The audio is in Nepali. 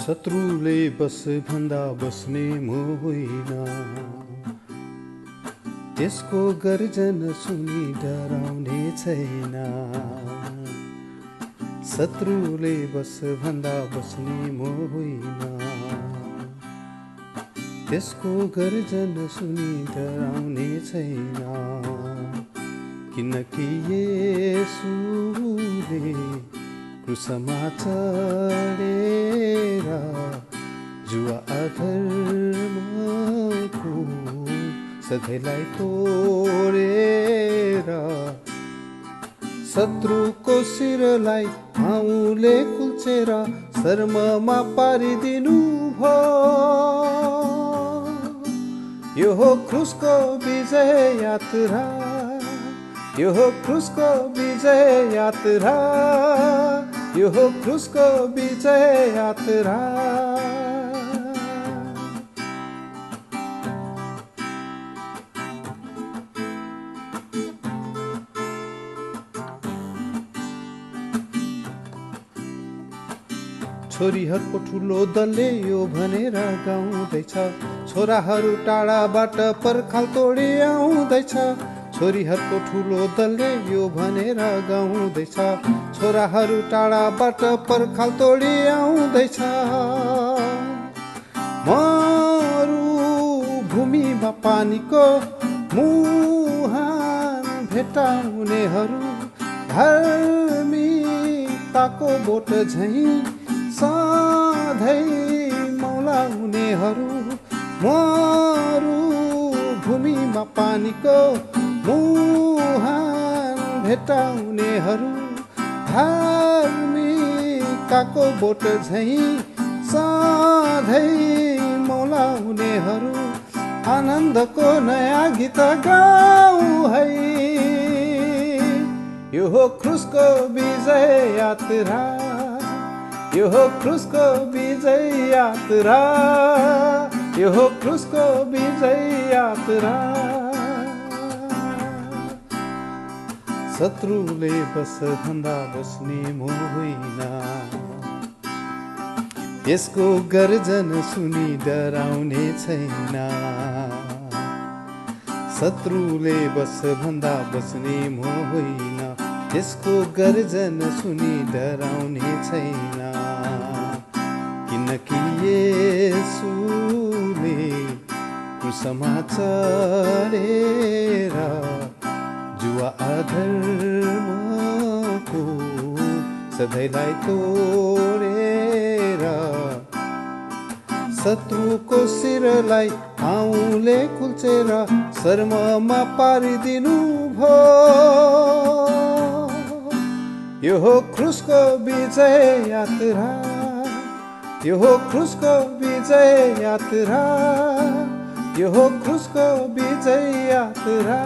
शत्रुले बस भन्दा बस्ने म होइन, त्यसको गर्जन सुनि डराउने छैन। शत्रुले बस भन्दा बस्ने म होइन, त्यसको गर्जन सुनि डराउने छैन। किनकि येशूले क्रुसमा चढेर जुवा अधर्मको सधैँलाई तोडेर शत्रुको शिरलाई घाउले कुल्चेर शर्ममा पारिदिनु भयो। यो हो क्रुसको विजय यात्रा, यो हो क्रुसको विजय यात्रा, यो हो क्रुसको विजय यात्रा। छोरीहरूको ठुलो दलले यो भनेर गाउँदैछ, छोराहरू टाढाबाट पर्खाल तोडी आउँदैछ। छोरीहरूको ठुलो दलले यो भनेर गाउँदैछ, छोराहरू टाढाबाट पर्खाल तोडी आउँदैछ। मरुभूमिमा पानीको मुहान भेटाउनेहरू धार्मिकताको बोट झैँ सधैँ मौलाउनेहरू, मरुभूमिमा पानीको मुहान भेटाउनेहरू धार्मिकताको बोट झैँ सधैँ मौलाउनेहरू आनन्दको नयाँ गीत गाउँ है। यो हो क्रुसको विजय यात्रा, यो हो क्रुसको विजय यात्रा, यो हो क्रुसको विजय यात्रा। शत्रुले बस भन्दा बस्ने म होइन, यसको गर्जन सुनि डराउने छैन। शत्रुले बस भन्दा बस्ने म होइन, त्यसको गर्जन सुनि डराउने छैन। किनकि येशूले क्रुसमा चढेर जुवा अधर्मको सधैँलाई तोडेर शत्रुको शिरलाई घाउले कुल्चेर शर्ममा पारिदिनु भयो। यो हो क्रुसको विजय यात्रा, यो हो क्रुसको विजय यात्रा, यो हो क्रुसको विजय यात्रा।